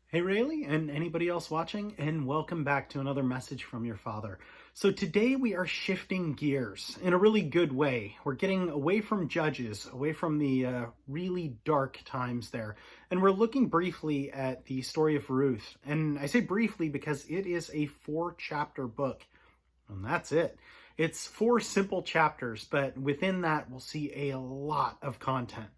Hey Rayleigh, and anybody else watching, and welcome back to another message from your father. So today we are shifting gears in a really good way. We're getting away from Judges, away from the really dark times there, and we're looking briefly at the story of Ruth. And I say briefly because it is a 4-chapter book, and that's it. It's 4 simple chapters, but within that we'll see a lot of content.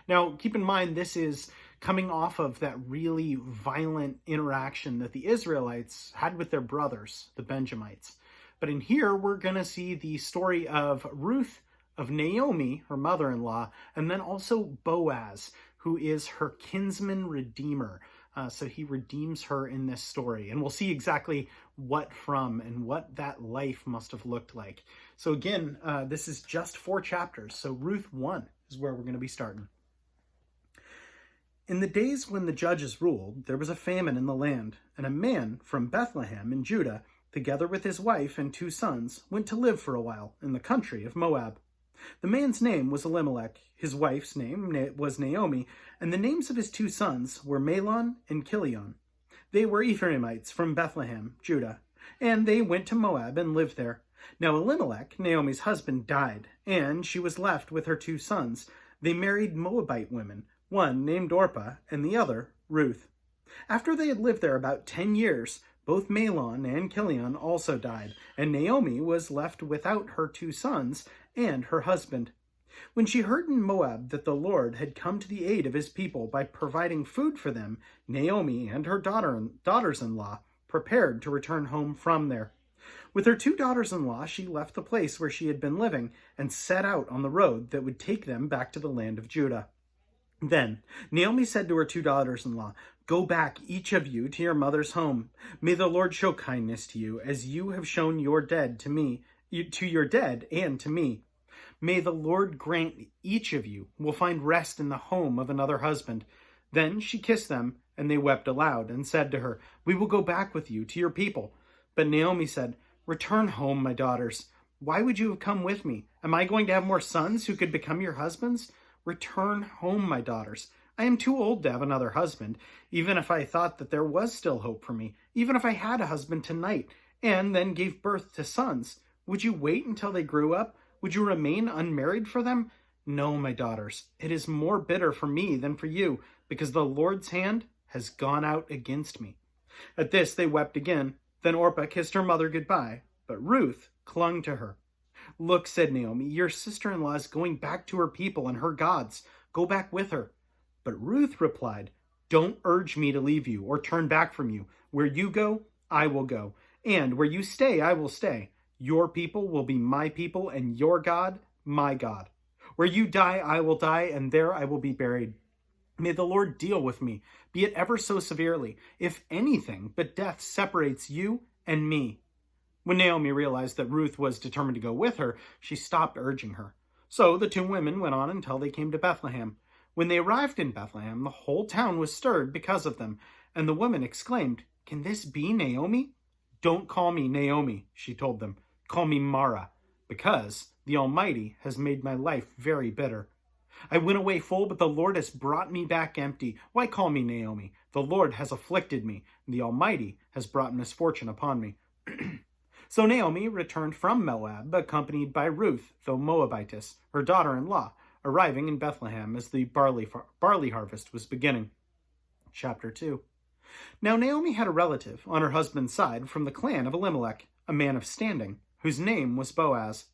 Now, keep in mind, this is coming off of that really violent interaction that the Israelites had with their brothers, the Benjamites. But in here, we're going to see the story of Ruth, of Naomi, her mother-in-law, and then also Boaz, who is her kinsman redeemer. So he redeems her in this story. And we'll see exactly what from and what that life must have looked like. So again, this is just 4 chapters. So Ruth 1 is where we're going to be starting. In the days when the judges ruled, there was a famine in the land, and a man from Bethlehem in Judah, together with his wife and 2 sons, went to live for a while in the country of Moab. The man's name was Elimelech, his wife's name was Naomi, and the names of his 2 sons were Mahlon and Chilion. They were Ephraimites from Bethlehem, Judah, and they went to Moab and lived there. Now Elimelech, Naomi's husband, died, and she was left with her 2 sons. They married Moabite women, one named Orpah and the other Ruth. After they had lived there about 10 years, both Mahlon and Chilion also died, and Naomi was left without her 2 sons and her husband. When she heard in Moab that the Lord had come to the aid of his people by providing food for them, Naomi and her daughters-in-law prepared to return home from there. With her 2 daughters-in-law, she left the place where she had been living and set out on the road that would take them back to the land of Judah. Then Naomi said to her 2 daughters-in-law, "Go back, each of you, to your mother's home. May the Lord show kindness to you, as you have shown your dead to me, to your dead and to me. May the Lord grant each of you will find rest in the home of another husband." Then she kissed them, and they wept aloud, and said to her, "We will go back with you to your people." But Naomi said, "Return home, my daughters. Why would you have come with me? Am I going to have more sons who could become your husbands? Return home, my daughters. I am too old to have another husband, even if I thought that there was still hope for me, even if I had a husband tonight, and then gave birth to sons. Would you wait until they grew up? Would you remain unmarried for them? No, my daughters, it is more bitter for me than for you, because the Lord's hand has gone out against me." At this they wept again. Then Orpah kissed her mother goodbye, but Ruth clung to her. "Look," said Naomi, "your sister-in-law is going back to her people and her gods. Go back with her." But Ruth replied, "Don't urge me to leave you or turn back from you. Where you go, I will go, and where you stay, I will stay. Your people will be my people, and your God, my God. Where you die, I will die, and there I will be buried. May the Lord deal with me, be it ever so severely, if anything but death separates you and me." When Naomi realized that Ruth was determined to go with her, she stopped urging her. So the 2 women went on until they came to Bethlehem. When they arrived in Bethlehem, the whole town was stirred because of them, and the women exclaimed, "Can this be Naomi?" "Don't call me Naomi," she told them. "Call me Mara, because the Almighty has made my life very bitter. I went away full, but the Lord has brought me back empty. Why call me Naomi? The Lord has afflicted me, and the Almighty has brought misfortune upon me." So Naomi returned from Moab, accompanied by Ruth, the Moabitess, her daughter-in-law, arriving in Bethlehem as the barley harvest was beginning. Chapter 2. Now Naomi had a relative on her husband's side from the clan of Elimelech, a man of standing, whose name was Boaz.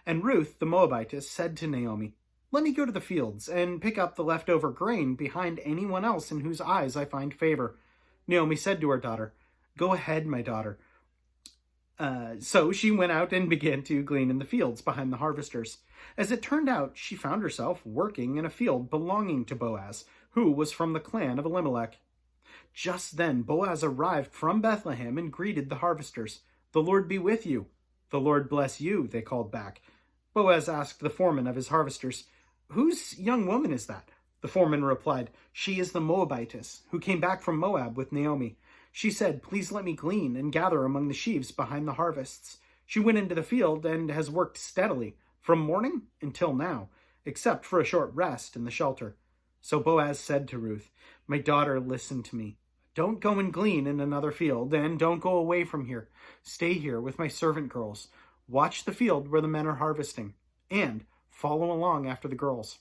And Ruth, the Moabitess, said to Naomi, "Let me go to the fields and pick up the leftover grain behind anyone else in whose eyes I find favor." Naomi said to her daughter, "Go ahead, my daughter." So she went out and began to glean in the fields behind the harvesters. As it turned out, she found herself working in a field belonging to Boaz, who was from the clan of Elimelech. Just then Boaz arrived from Bethlehem and greeted the harvesters. "The Lord be with you." "The Lord bless you," they called back. Boaz asked the foreman of his harvesters, "Whose young woman is that?" The foreman replied, "She is the Moabitess, who came back from Moab with Naomi. She said, 'Please let me glean and gather among the sheaves behind the harvests.' She went into the field and has worked steadily from morning until now, except for a short rest in the shelter." So Boaz said to Ruth, "My daughter, listen to me. Don't go and glean in another field, and don't go away from here. Stay here with my servant girls. Watch the field where the men are harvesting, and follow along after the girls.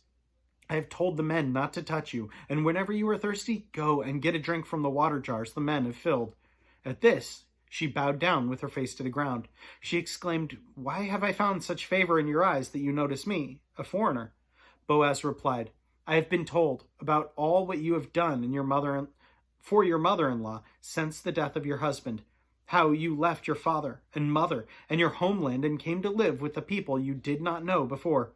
I have told the men not to touch you, and whenever you are thirsty, go and get a drink from the water jars the men have filled." At this, she bowed down with her face to the ground. She exclaimed, "Why have I found such favor in your eyes that you notice me, a foreigner?" Boaz replied, "I have been told about all what you have done for your mother-in-law since the death of your husband, how you left your father and mother and your homeland and came to live with the people you did not know before.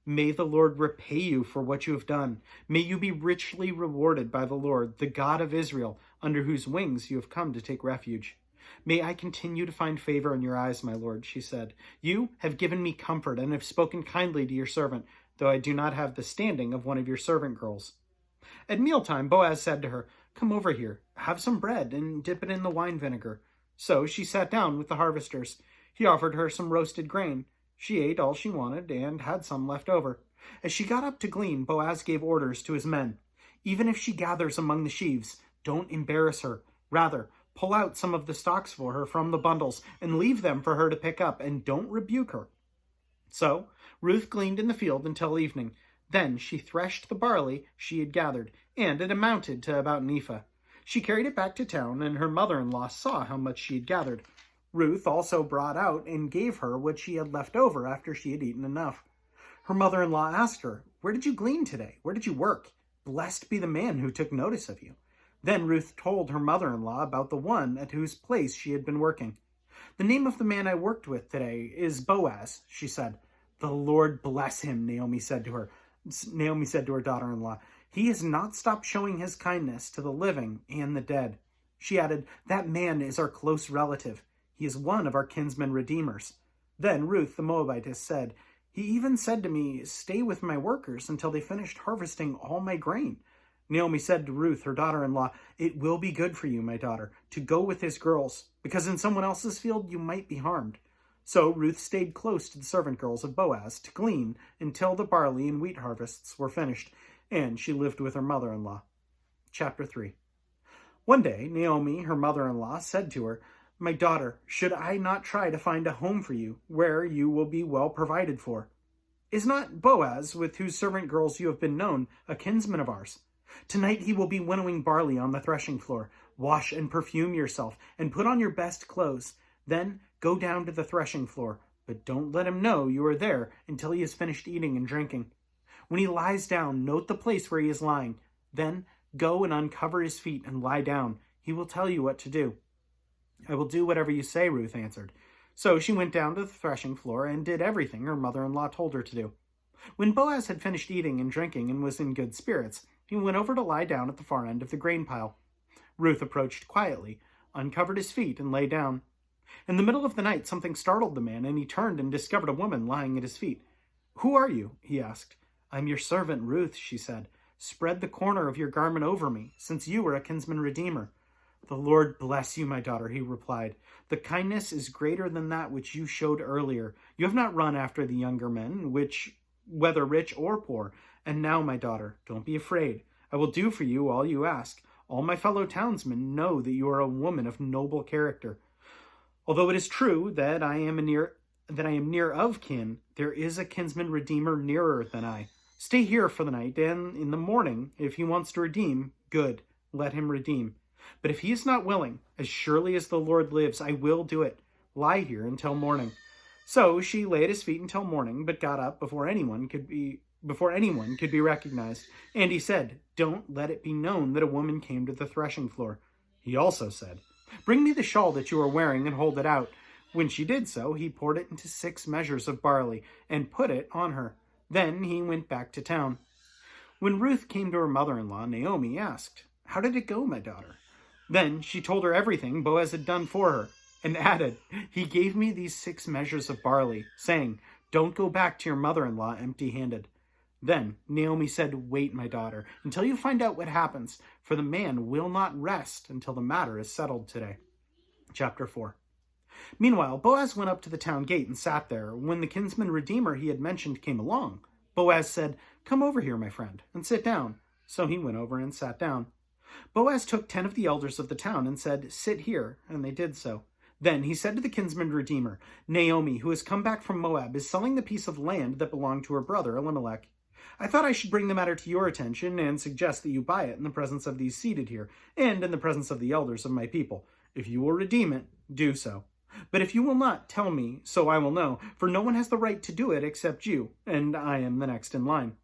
May the Lord repay you for what you have done. May you be richly rewarded by the Lord, the God of Israel, under whose wings you have come to take refuge." "May I continue to find favor in your eyes, my lord," she said. "You have given me comfort and have spoken kindly to your servant, though I do not have the standing of one of your servant girls." At mealtime, Boaz said to her, "Come over here, have some bread, and dip it in the wine vinegar." So she sat down with the harvesters. He offered her some roasted grain. She ate all she wanted and had some left over. As she got up to glean, Boaz gave orders to his men. "Even if she gathers among the sheaves, don't embarrass her. Rather, pull out some of the stalks for her from the bundles and leave them for her to pick up, and don't rebuke her." So Ruth gleaned in the field until evening. Then she threshed the barley she had gathered, and it amounted to about an ephah. She carried it back to town, and her mother-in-law saw how much she had gathered. Ruth also brought out and gave her what she had left over after she had eaten enough. Her mother-in-law asked her, "Where did you glean today? Where did you work? Blessed be the man who took notice of you." Then Ruth told her mother-in-law about the one at whose place she had been working. "The name of the man I worked with today is Boaz," she said. "The Lord bless him," Naomi said to her daughter-in-law. "He has not stopped showing his kindness to the living and the dead." She added, "That man is our close relative. He is one of our kinsman redeemers." Then Ruth the Moabitess said, "He even said to me, 'Stay with my workers until they finished harvesting all my grain.'" Naomi said to Ruth, her daughter-in-law, "It will be good for you, my daughter, to go with his girls, because in someone else's field you might be harmed." So Ruth stayed close to the servant girls of Boaz to glean until the barley and wheat harvests were finished, and she lived with her mother-in-law. Chapter 3. One day, Naomi, her mother-in-law, said to her, "My daughter, should I not try to find a home for you, where you will be well provided for? Is not Boaz, with whose servant girls you have been known, a kinsman of ours? Tonight he will be winnowing barley on the threshing floor. Wash and perfume yourself, and put on your best clothes. Then go down to the threshing floor, but don't let him know you are there until he has finished eating and drinking. When he lies down, note the place where he is lying. Then go and uncover his feet and lie down. He will tell you what to do." "I will do whatever you say," Ruth answered. So she went down to the threshing floor and did everything her mother-in-law told her to do. When Boaz had finished eating and drinking and was in good spirits, he went over to lie down at the far end of the grain pile. Ruth approached quietly, uncovered his feet, and lay down. In the middle of the night, something startled the man, and he turned and discovered a woman lying at his feet. "Who are you?" he asked. "I'm your servant, Ruth," she said. "Spread the corner of your garment over me, since you are a kinsman redeemer." "The Lord bless you, my daughter," he replied. "The kindness is greater than that which you showed earlier. You have not run after the younger men, whether rich or poor. And now, my daughter, don't be afraid. I will do for you all you ask. All my fellow townsmen know that you are a woman of noble character. Although it is true that I am near of kin, there is a kinsman redeemer nearer than I. Stay here for the night, and in the morning, if he wants to redeem, good, let him redeem. But if he is not willing, as surely as the Lord lives, I will do it. Lie here until morning." So she lay at his feet until morning, but got up before anyone could be recognized. And he said, "Don't let it be known that a woman came to the threshing floor." He also said, "Bring me the shawl that you are wearing and hold it out." When she did so, he poured it into 6 measures of barley and put it on her. Then he went back to town. When Ruth came to her mother-in-law, Naomi asked, "How did it go, my daughter?" Then she told her everything Boaz had done for her, and added, "He gave me these 6 measures of barley, saying, 'Don't go back to your mother-in-law empty-handed.'" Then Naomi said, "Wait, my daughter, until you find out what happens, for the man will not rest until the matter is settled today." Chapter 4. Meanwhile, Boaz went up to the town gate and sat there. When the kinsman redeemer he had mentioned came along, Boaz said, "Come over here, my friend, and sit down." So he went over and sat down. Boaz took 10 of the elders of the town and said, "Sit here," and they did so. Then he said to the kinsman redeemer, "Naomi, who has come back from Moab, is selling the piece of land that belonged to her brother Elimelech. I thought I should bring the matter to your attention and suggest that you buy it in the presence of these seated here, and in the presence of the elders of my people. If you will redeem it, do so. But if you will not, tell me, so I will know, for no one has the right to do it except you, and I am the next in line."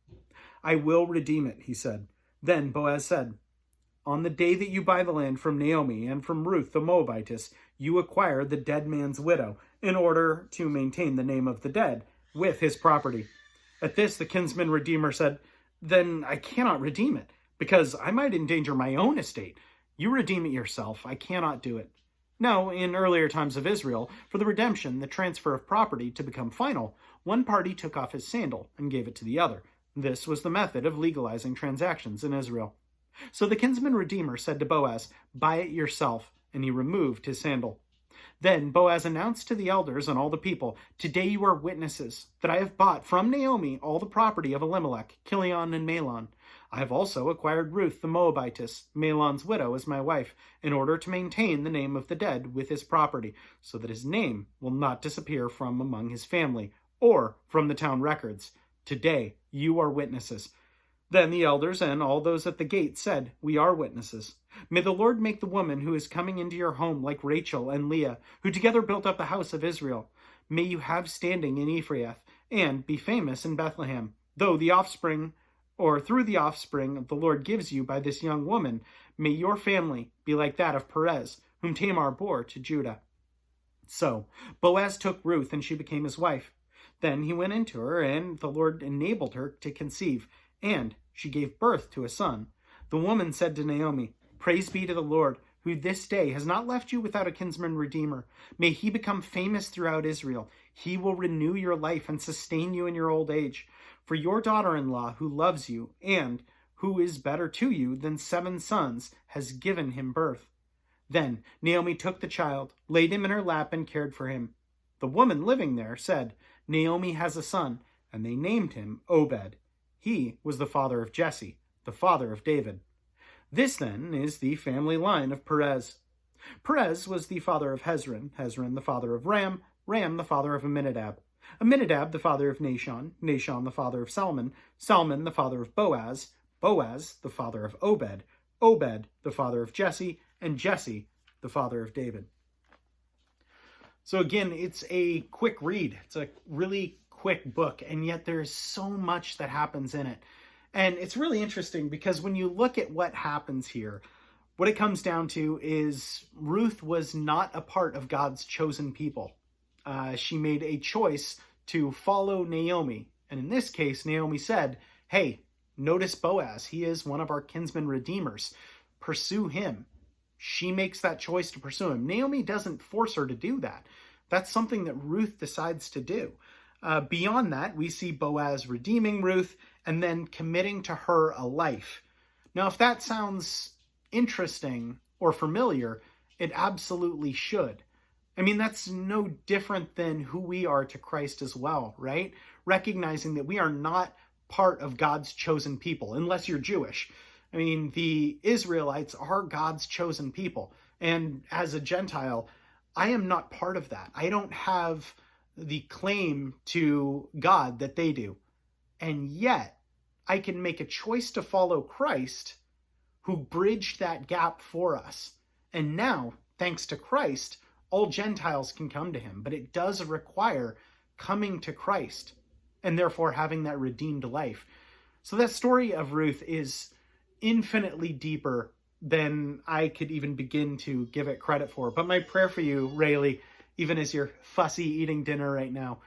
"I will redeem it," he said. Then Boaz said, "On the day that you buy the land from Naomi and from Ruth the Moabitess, you acquire the dead man's widow, in order to maintain the name of the dead, with his property." At this, the kinsman redeemer said, "Then I cannot redeem it, because I might endanger my own estate. You redeem it yourself. I cannot do it." Now, in earlier times of Israel, for the redemption, the transfer of property, to become final, one party took off his sandal and gave it to the other. This was the method of legalizing transactions in Israel. So the kinsman redeemer said to Boaz, "Buy it yourself," and he removed his sandal. Then Boaz announced to the elders and all the people, "Today you are witnesses that I have bought from Naomi all the property of Elimelech, Chilion, and Mahlon. I have also acquired Ruth the Moabitess, Mahlon's widow, as my wife, in order to maintain the name of the dead with his property, so that his name will not disappear from among his family or from the town records. Today you are witnesses." Then the elders and all those at the gate said, "We are witnesses. May the Lord make the woman who is coming into your home like Rachel and Leah, who together built up the house of Israel. May you have standing in Ephraim and be famous in Bethlehem, through the offspring the Lord gives you by this young woman. May your family be like that of Perez, whom Tamar bore to Judah." So Boaz took Ruth, and she became his wife. Then he went into her, and the Lord enabled her to conceive, and she gave birth to a son. The woman said to Naomi, "Praise be to the Lord, who this day has not left you without a kinsman redeemer. May he become famous throughout Israel. He will renew your life and sustain you in your old age. For your daughter-in-law, who loves you, and who is better to you than 7 sons, has given him birth." Then Naomi took the child, laid him in her lap, and cared for him. The woman living there said, "Naomi has a son," and they named him Obed. He was the father of Jesse, the father of David. This, then, is the family line of Perez. Perez was the father of Hezron, Hezron the father of Ram, Ram the father of Amminadab, Amminadab the father of Nahshon, Nahshon the father of Salmon, Salmon the father of Boaz, Boaz the father of Obed, Obed the father of Jesse, and Jesse the father of David. So again, it's a quick read. It's a really quick book, and yet there's so much that happens in it. And it's really interesting because when you look at what happens here, what it comes down to is Ruth was not a part of God's chosen people. She made a choice to follow Naomi. And in this case, Naomi said, "Hey, notice Boaz. He is one of our kinsman redeemers. Pursue him." She makes that choice to pursue him. Naomi doesn't force her to do that. That's something that Ruth decides to do. Beyond that, we see Boaz redeeming Ruth and then committing to her a life. Now, if that sounds interesting or familiar, it absolutely should. I mean, that's no different than who we are to Christ as well, right? Recognizing that we are not part of God's chosen people, unless you're Jewish. I mean, the Israelites are God's chosen people. And as a Gentile, I am not part of that. I don't have the claim to God that they do. And yet, I can make a choice to follow Christ, who bridged that gap for us. And now, thanks to Christ, all Gentiles can come to him. But it does require coming to Christ and therefore having that redeemed life. So that story of Ruth is infinitely deeper than I could even begin to give it credit for. But my prayer for you, Rayleigh, even as you're fussy eating dinner right now,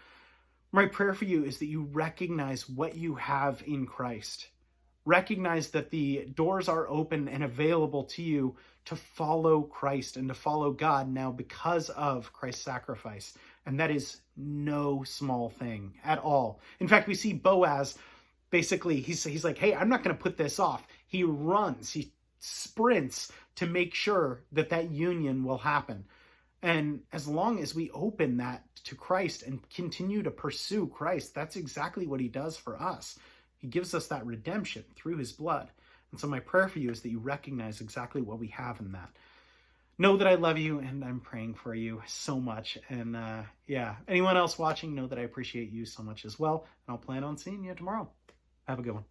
my prayer for you is that you recognize what you have in Christ. Recognize that the doors are open and available to you to follow Christ and to follow God now because of Christ's sacrifice. And that is no small thing at all. In fact, we see Boaz, basically, he's like, "Hey, I'm not going to put this off." He runs, he sprints to make sure that that union will happen. And as long as we open that to Christ and continue to pursue Christ, that's exactly what he does for us. He gives us that redemption through his blood. And so my prayer for you is that you recognize exactly what we have in that. Know that I love you and I'm praying for you so much. And anyone else watching, know that I appreciate you so much as well. And I'll plan on seeing you tomorrow. Have a good one.